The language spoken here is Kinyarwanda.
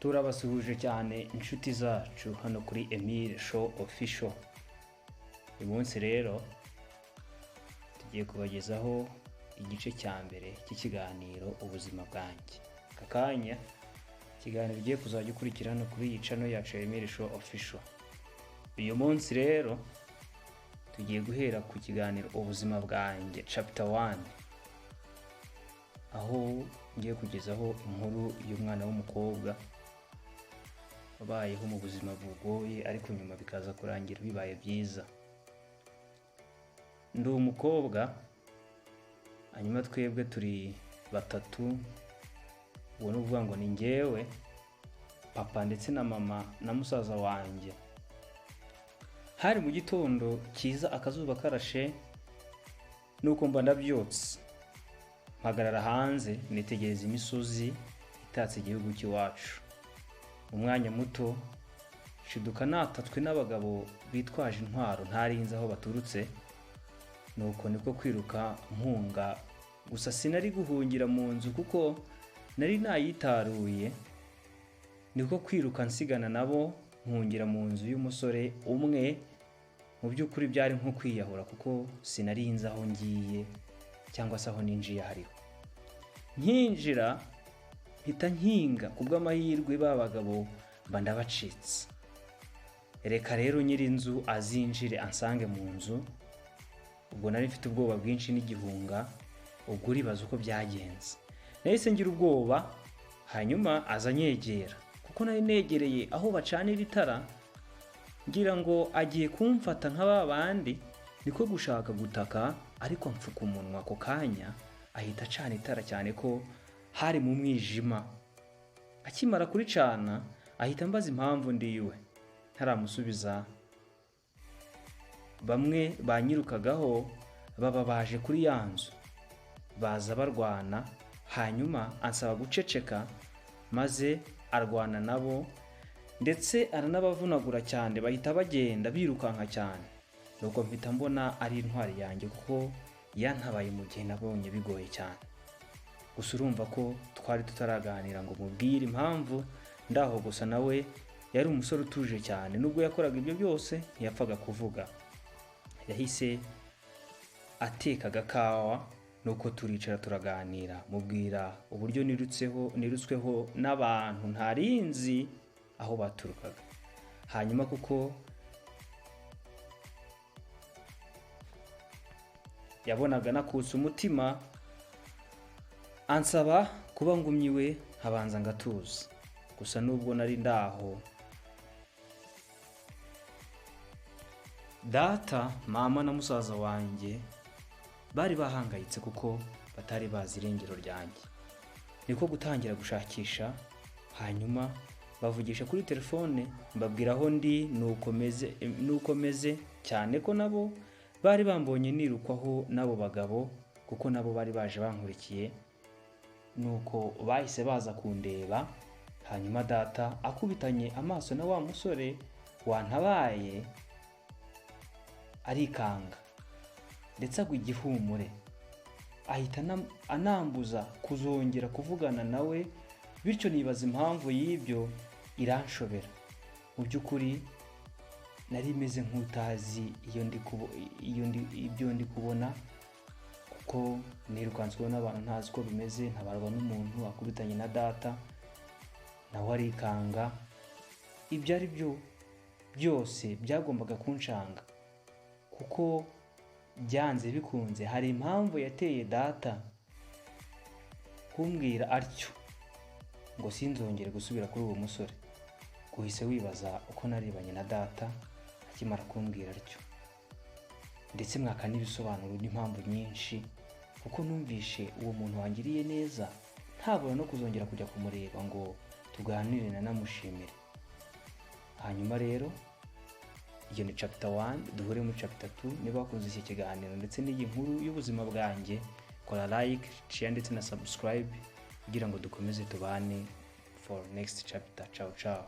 Turabasuhuje cyane inshuti zacu hano kuri Emile Show Official. Uyu munsi rero tugiye kubagezaho igice cya mbere cy'ikiganiro ubuzima bwanjye. Aka kanya ikiganiro ugiye kuzajya ukurikirana kuri iyi channel yacu Emile Show Official. Uyu munsi rero tugiye guhera ku kiganiro ubuzima bwanjye chapter 1, aho ngiye kugezaho inkuru y'umwana w'umukobwa wabayeho mu buzima bugoye ariko nyuma bikaza kurangira bibaye byiza. Ndi umukobwa, hanyuma twebwe turi batatu, uwo n'uvuga ngo ni njyewe, papa ndetse na mama na musaza wanjye. Hari mu gitondo cyiza, akazuba karashe, nuko mba ndabyotse mpagarara hanze nitegereza imisozi itatse igihugu cy'iwacu. Umwanya muto shiduka natatswe n'abagabo bitwaje intwaro ntarinze aho baturutse, nuko niko kwiruka mpunga. Gusa sinari guhungira mu nzu kuko nari nayitaruye, niko kwiruka nsigana nabo mpungira mu nzu y'umusore umwe. Mu by'ukuri byari nko kwiyahura kuko sinarinze aho ngiye cyangwa se aho ninjiye hariho. Nkinjira mpita nkinga kubw'amahirwe babagabo mba ndabacitse. Reka rero nyiri inzu azinjire ansange mu nzu. Ubwo nari mfite ubwoba bwinshi n'igihunga, ubwo uribaza uko byagenze. Nahise ngira ubwoba, hanyuma azanyegera kuko nari negereye aho bacanira itara, ngira ngo agiye kumfata nk'ababandi. Niko gushaka gutaka ariko mfuka umunwa ako kanya, ahita acana itara cyane ko hari mu mwijima. Akimara kuricana ahita ambaza impamvu ndi iwe. Ntaramusubiza, bamwe banyirukagaho baba baje kuri ya nzu, baza barwana, hanyuma ansaba guceceka, maze arwana nabo ndetse aranabavunagura cyane. Bahita bagenda birukanka cyane, nuko mpita mbona ari intwari yanjye kuko yantabaye mu gihe nabonye bigoye cyane. Gusa urumva ko twari tutaraganira ngo mubwire impamvu ndaho. Gusa nawe yari umusore utuje cyane, nubwo yakoraga ibyo byose ntiyapfaga kuvuga. Yahise ateka agakawa, nuko turicara turaganira, mubwira uburyo nirutsweho n'abantu ntarinzi aho baturukaga. Hanyuma kuko yabonaga nakutse umutima, ansaba kuba ngumyiwe nkabanza ngatuza. Gusa nubwo nari ndaho, data, mama na musaza wanjye bari bahangayitse kuko batari bazi irengero ryanjye. Niko gutangira gushakisha, hanyuma bavugisha kuri telefone mbabwira aho ndi nuko meze cyane ko nabo bari bambonye nirukwaho n'abo bagabo kuko nabo bari baje bankurikiye. Nuko bahise baza kundeba, hanyuma data akubitanye amaso na wa musore wantabaye arikanga ndetse agwa igihumure, ahita anambuza kuzongera kuvugana nawe. Bityo nibaza impamvu y'ibyo iranshobera. Mu by'ukuri nari meze nk'utazi ibyo ndi kubona kuko nirukansweho n'abantu ntazi ko bimeze. Ntabarwa n'umuntu akubitanye na data, nawe arikanga. Ibyo ari byo byose byagombaga kunshanga kuko byanze bikunze hari impamvu yateye data kumbwira atyo ngo sinzongere gusubira kuri uwo musore. Guhise wibaza uko narebanye na data akimara kumbwira atyo, ndetse mwaka n'ibisobanuro n'impamvu nyinshi kuko numvishe uwo muntu wangiriye neza ntabura no kuzongera kujya kumureba ngo tuganire na namushimire. Hanyuma rero iyo ni chapter 1, duhure muri chapter 2. Niba wakunze iki kiganiro ndetse n'iyi nkuru y'ubuzima bwanjye, kora like, share ndetse na subscribe kugira ngo dukomeze tubane for next chapter. Ciao ciao.